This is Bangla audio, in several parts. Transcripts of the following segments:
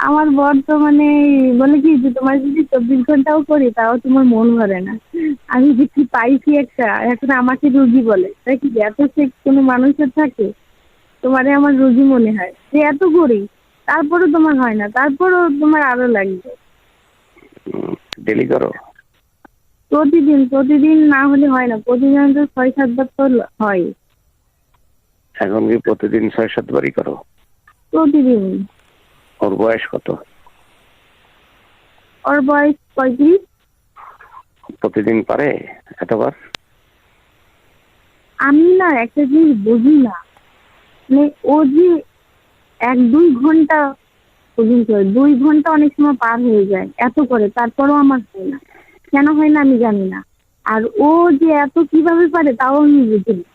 আমার বর তো মানে বলে কি যে তোমার যদি 24 ঘন্টাও করি তাও তোমার মন ভরে না। আমি যে কি পাইছি একটা, এখন আমাকে রুগী বলে, তাই কি এত সেক্স কোনো মানুষের থাকে? তোমারে আমার রুগী মনে হয় যে এত করি তারপরও তোমার হয় না, তারপরও তোমার আরো লাগবে। ডেলি করো? প্রতিদিন প্রতিদিন না হলে হয় না, প্রতিদিন তো 6-7 বার তো হয়। এখন কি প্রতিদিন 6-7 বারই করো? প্রতিদিন। ওর বয়স কত? ওর বয়স 35। প্রতিদিন পারে এতবার? আমি না একটা জিনিস বুঝি না, মানে ও যে 1-2 ঘন্টা পর্যন্ত, 2 ঘন্টা অনেক সময় পার হয়ে যায় এত করে, তারপরও আমার হয় না। কেন হয় না আমি জানি না। আর ও যে এত কিভাবে পারে তাও আমি বুঝি না।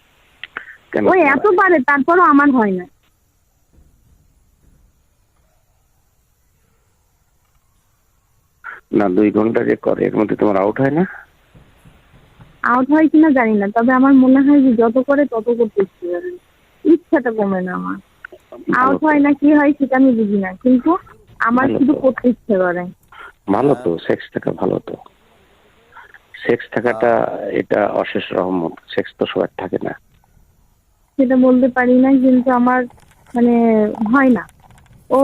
কেন ও তোমার এত পারে তারপরও আমার হয় না। না 2 ঘন্টা যে করে এর মধ্যে তোমার আউট হয় না? আউট হয় কিনা জানি না, তবে আমার মনে হয় যে যত করে তত করতে ইচ্ছে করে, ইচ্ছাটা কমে না আমার। ভালো আউট তো, হয় না কি হয় সেটা আমি বুঝি না, কিন্তু আমার ভালো শুধু তো, করতে ইচ্ছে করে। ভালো তো, সেক্স থাকা ভালো তো। সেক্স থাকাটা এটা অশেষ রহমত। সেক্স তো সবার থাকে না। সেটা বলতে পারি না, কিন্তু আমার মানে হয় না। ও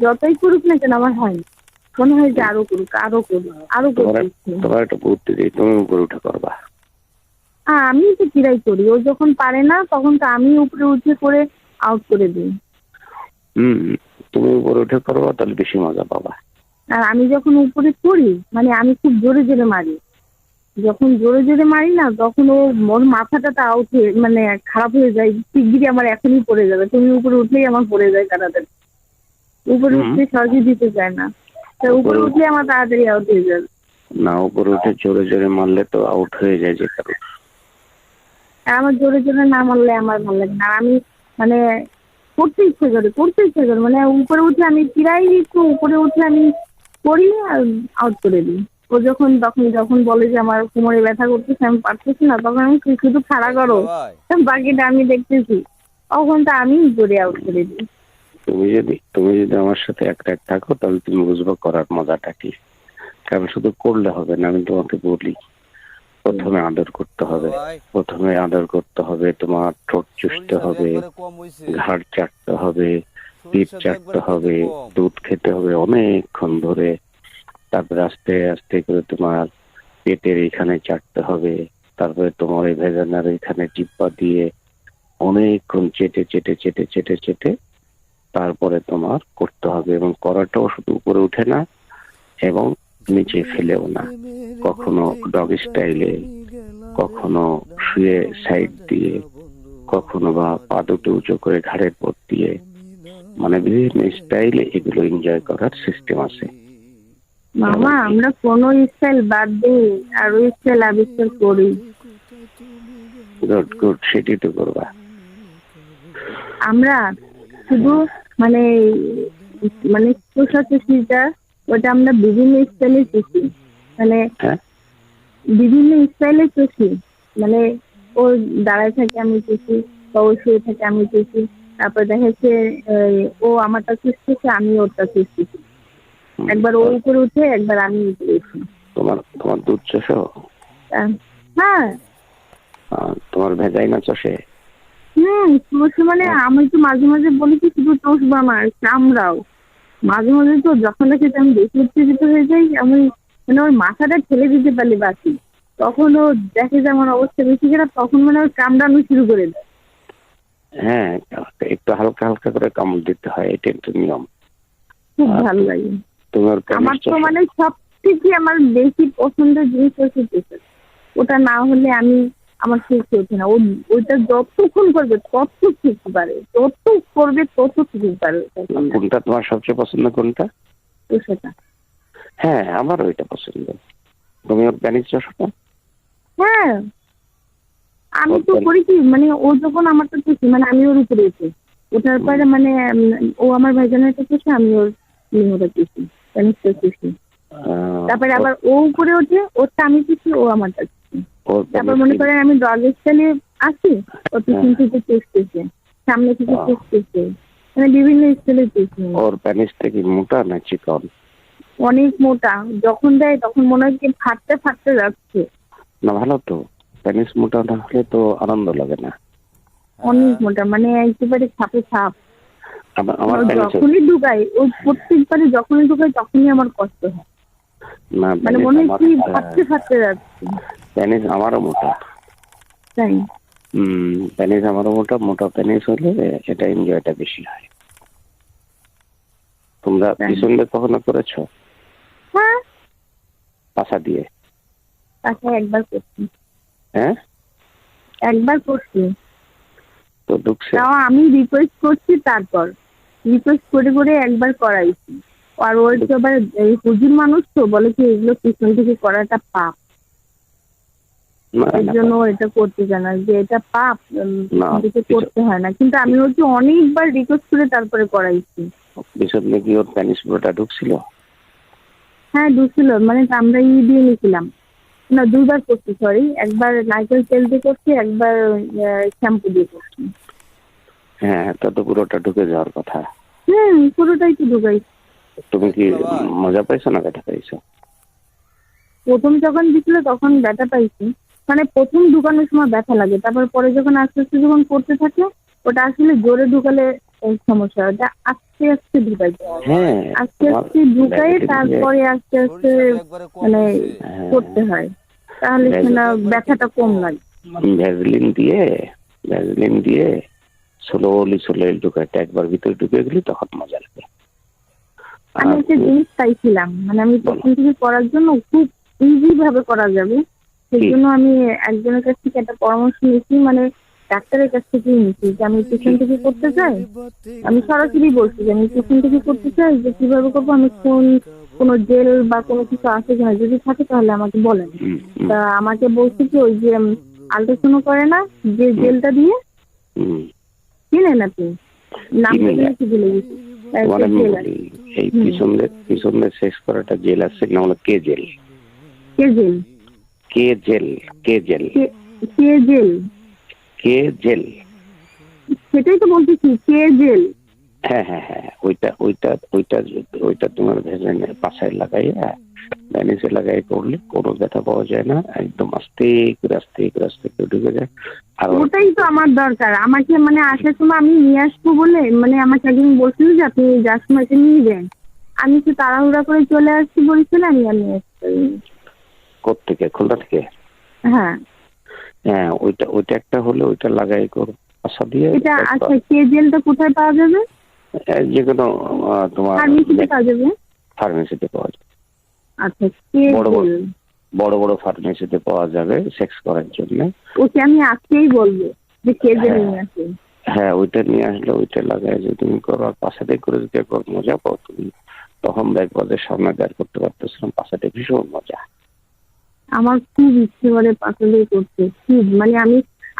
যতই করুক না কেন আমার হয় না। মনে হয় যে আরো করুক, আরো করুক, আরো তোমার করতে ইচ্ছে। তোমার একটা বুদ্ধি দিই, তুমি উপরে উঠে করবা। আমি তো কিরাই করি, ও যখন পারে না তখন তো আমি উপরে উঠে করে আউট করে দিই। হম, তুমি উপরে উঠে করবা তাহলে বেশি মজা পাবা। আর আমি যখন উপরে করি মানে আমি খুব জোরে জোরে মারি। যখন জোরে জোরে মারি না তখন ওর মাথাটা আউট হয়ে মানে খারাপ হয়ে যায়, শিগগিরই আমার এখনই পড়ে যাবে, তুমি উপরে উঠলেই আমার পড়ে যায় তাড়াতাড়ি। উপরে হম, উঠতে সহজে দিতে চায় না, তা উপরে উপরে উঠলে আমার তাড়াতাড়ি আউট হয়ে যাবে। না, উপরে উঠে জোরে জোরে মারলে তো আউট হয়ে যায় যে কারো। আর আমার জোরে জোরে না মারলে আমার ভালো লাগে না। আর আমি মানে করতে ইচ্ছে করে, করতে ইচ্ছে করে, মানে উপরে উঠে আমি প্রায় একটু উপরে উঠে আমি করি আর আউট করে দিই। ও যখন তখন যখন বলে যে আমার কোমরে ব্যথা করতেছে আমি পারতেছি না, তখন আমি শুধু খাড়া করো, বাকিটা আমি দেখতেছি, তখন তো আমি করে আউট করে দিই। তুমি যদি আমার সাথে একটা এক থাকো তাহলে তুমি বুঝবে করার মজাটা কি। কারণ শুধু করলে হবে না, আমি তোমাকে বলি। প্রথমে আদর করতে হবে। প্রথমে আদর করতে হবে, তোমার ঠোঁট চুষতে হবে, ঘাড় চাটতে হবে, পিঠ চাটতে হবে, দুধ খেতে হবে অনেকক্ষণ ধরে। তারপরে আস্তে আস্তে করে তোমার পেটের এখানে চাটতে হবে। তারপরে তোমার এই ভেজানার এখানে জিব্বা দিয়ে অনেকক্ষণ চেটে চেটে চেটে চেটে চেটে তারপরে তোমার করতে হবে। এবং করাটাও শুধু উপরে উঠে না এবং নিচে ফেলেও না। কখনো ডগ স্টাইলে, কখনো শুয়ে সাইড দিয়ে, কখনো বা পা দুটো উঁচু করে ঘাড়ের পর দিয়ে, মানে বিভিন্ন স্টাইলে এগুলো এনজয় করার সিস্টেম আছে। মামা আমরা কোনো স্টাইল বাদ দিই আর ওই স্টাইল আবিষ্কার করি। গুড গুড, সেটি তো করবা। আমরা শুধু মানে মানে চুষা ওটা আমরা বিভিন্ন স্টাইলে চুষি, মানে হ্যাঁ, বিভিন্ন স্টাইলে চুষি। মানে ও দাঁড়ায় থাকে আমি চুষি, বা ও শুয়ে থাকে আমি চুষি। তারপর দেখা যাচ্ছে ও আমারটা চুষতেছে আমি ওরটা চুষতেছি। একবার ও উপরে উঠে একবার আমি উপরে উঠি। তোমার তোমার দুধ চষো? হ্যাঁ। তোমার ভেজাইনা চষে? চুষে মানে আমি তো মাঝে মাঝে বলি কি শুধু চষবো আমার চামড়াও। মাঝে মাঝে তো যখন দেখি যে আমি বেশি উত্তেজিত হয়ে যাই, আমি মানে ওর মাথাটা ঠেলে দিতে পারলি বাকি, তখন ও দেখে যে আমার অবস্থা বেশি খারাপ, তখন মানে ওর কামড়ানো শুরু করে দেয়। হ্যাঁ, একটু হালকা হালকা করে কামড় দিতে হয়, এটা একটু নিয়ম। খুব ভালো লাগে। তুমি ওর আমার প্যানিস তো চষো? মানে সব থেকে আমার বেশি পছন্দের জিনিস হচ্ছে চিকেন। ওটা না হলে আমি আমার শেষ হচ্ছে না। ওইটা যতক্ষণ করবে তত শিখতে পারে, যত করবে তত শিখতে পারে। কোনটা তোমার সবচেয়ে পছন্দ কোনটা? তো সেটা হ্যাঁ, আমারও এটা পছন্দ। তুমি ওর প্যানিস চষো না? হ্যাঁ, আমি ওর তো করি কি মানে ও যখন আমারটা চুষি মানে আমি ওর উপরে উঠি, ওঠার পরে মানে ও আমার ভাইজানেরটা চুষে আমি ওর লিঙ্গটা চুষি, প্যানিসটা চুষি। তারপরে আবার ও উপরে ওঠে, ওরটা আমি চুষি, ও আমারটা চুষি। তারপর মনে করেন আমি ডগ স্টাইলে আছি, ও পিছন থেকে চুষতেছে, সামনে থেকে চুষতেছে, মানে বিভিন্ন স্কুলে টিউশন। ওর প্যানিসটা কি মোটা না চিকন? অনেক মোটা, যখন দেয় তখন মনে হয় কি ফাটতে ফাটতে যাচ্ছে। না ভালো তো, প্যানিস মোটা না হলে তো আনন্দ লাগে না। অনেক মোটা, মানে একেবারে ছাপে ছাপ। আমার যখনই ঢুকাই ওই প্রত্যেকবারে যখনই ঢুকাই তখনই আমার কষ্ট হয়, না মানে মনে হয় কি ফাটতে ফাটতে যাচ্ছে। প্যানিস আমারও মোটা। তাই? প্যানিস আমারও মোটা। মোটা প্যানিস হলে এটা এনজয়টা বেশি হয়। তোমরা পিছন দিয়ে কখনো করেছো? হ্যাঁ, পাশা দিয়ে। পাশা একবার করছি। হ্যাঁ, একবার করছি, তো ঢুকছে? তাও আমি রিকোয়েস্ট করছি, তারপর রিকোয়েস্ট করে করে একবার করাইছি। আর ওই তো আবার এই হুজুর মানুষ তো বলে কি এগুলো পিছন থেকে করাটা পাপ, এর জন্য এটা করতে জানা যে এটা পাপ, দিকে করতে হয় না। কিন্তু আমি হচ্ছে অনেকবার রিকোয়েস্ট করে তারপরে করাইছি। পিছন দিয়ে ওর প্যানিস পুরোটা ঢুকছিল? হ্যাঁ ঢুকছিল, মানে আমরা দিয়ে নিয়েছিলাম না, দুবার করছি, সরি, একবার নারকেল তেল দিয়ে করছি, একবার শ্যাম্পু দিয়ে করছি। হ্যাঁ, তা তো পুরোটা ঢুকে যাওয়ার কথা। পুরোটাই তো ঢুকাইছি। তুমি কি মজা পাইছো না ব্যথা পাইছো? প্রথম যখন দিছিল তখন ব্যথা পাইছি, মানে প্রথম ঢুকানোর সময় ব্যথা লাগে, তারপর পরে যখন আস্তে আস্তে যখন করতে থাকে ওটা আসলে জোরে ঢুকালে সমস্যা, ওটা আস্তে আস্তে ঢুকাইতে হয়। আস্তে আস্তে ঢুকাই তারপরে আস্তে আস্তে মানে করতে হয়, তাহলে সেটা ব্যথাটা কম লাগে। ভ্যাসলিন দিয়ে স্লোলি ঢুকাইতে, একবার ভিতরে ঢুকে গেলি তখন মজা লাগে। আমি একটা জিনিস চাইছিলাম, মানে আমি প্রথম থেকে করার জন্য খুব ইজি ভাবে করা যাবে, সেই জন্য আমি একজনের কাছ থেকে একটা পরামর্শ নিয়েছি, মানে ডাক্তারের কাছ থেকে নিয়েছি যে আমি পিছন থেকে করতে চাই। আমি সরাসরি বলছি যে আমি পিছন থেকে করতে চাই, যে কিভাবে করবো, আমি কোনো জেল বা কোনো কিছু আছে কিনা, যদি থাকে তাহলে আমাকে বলেন। তা আমাকে বলছে কি ওই যে আল্ট্রাসাউন্ড করে না যে জেলটা দিয়ে, চিনেন আপনি নামটা কি ভুলে গেছি। এই পিছনে শেষ করাটা জেল আছে না, হলো কে জেল। সেটাই তো বলতেছি, কে জেল। হ্যাঁ, ওইটা তোমার ভেজে পাশায় লাগাইয়া ব্যানিসে লাগাই করলে কোনো ব্যথা পাওয়া যায় না, একদম আস্তে করে ঢুকে যায়। আর ওটাই তো আমার দরকার। আমাকে মানে আসার সময় আমি নিয়ে আসবো বলে, মানে আমাকে একদিন বলছিল যে আপনি যার সময় এটা নিয়ে যান, আমি তো তাড়াহুড়া করে চলে আসছি বলছিলাম, আমি নিয়ে আসতে। কোত্থেকে? খুলনা থেকে? হ্যাঁ, ওইটা একটা হলে ওইটা লাগাই করো পাশা দিয়ে। এটা আচ্ছা, কে জেলটা কোথায় পাওয়া যাবে? যে কোনো তোমার ফার্মেসিতে পাওয়া যাবে। ফার্মেসিতে পাওয়া যাবে। আচ্ছা, কে জেল বড় ফার্মেসিতে পাওয়া যাবে সেক্স করার জন্য। ওকে আমি আজকেই বলবো যে কে জেল নিয়ে আসে। হ্যাঁ, ওইটা নিয়ে আসলে ওইটা লাগাই যে তুমি করো, আর পাশাতে করে যদি একবার মজা পাও তুমি, তখন দেখবো যে সামনে বের করতে পারতেছিলাম, পাশাতে ভীষণ মজা। আমার খুব ইচ্ছে করে পাশাতে করতে, খুব, মানে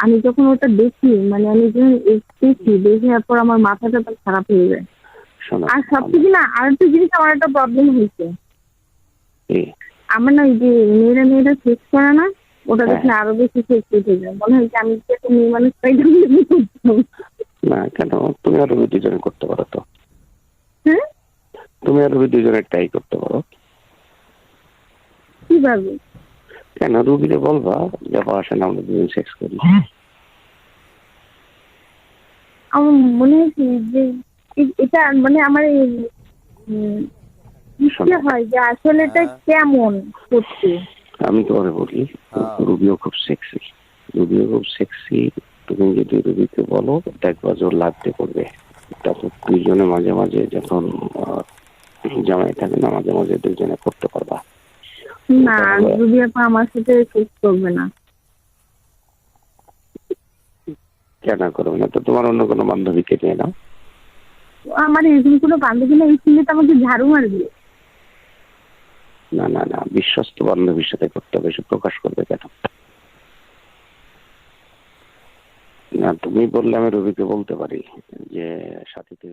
আমি যখন ওটা দেখি, মানে আমি যখন দেখার পর আমার মাথাটা খারাপ হয়ে যায়। আর সবথেকে না আরেকটা জিনিস, আমার একটা প্রবলেম হয়েছে, আমার না ওই যে মেয়েরা সেক্স করে না, ওটা দেখলে আরো বেশি সেক্স উঠে যায়, মনে হয় যে আমি একটা মেয়ে মানুষ পাই না। কেন? তুমি আর রবি দুজনে করতে পারো তো। হ্যাঁ, তুমি আর রবি দুজনে ট্রাই করতে পারো। কিভাবে? কেন? রুগীরে বলবা যখন আসেন আমরা দুজন সেক্স করি। আমার মনে হয়েছে যে এটা মানে আমার ইচ্ছে হয় যে আসলে এটা কেমন করতে। আমি তোমাকে বলি, রুবিও খুব সেক্সি। তুমি যদি রুবিকে বলো দেখবা জোর লাগতে করবে, তখন দুইজনে মাঝে মাঝে যখন জামাই থাকে না, মাঝে মাঝে দুইজনে করতে পারবা। না, রুবি আপা আমার সাথে সেক্স করবে না। কেন করবে না? তো তোমার অন্য কোনো বান্ধবীকে নিয়ে নাও। আমার এরকম কোনো বান্ধবী না, এই শুনলে তো আমাকে ঝাড়ু মারবে। না, বিশ্বস্ত বান্ধবীর সাথে করতে হবে, সে প্রকাশ করবে কেন? না, তুমি বললে আমি রবিকে বলতে পারি যে সাথীতে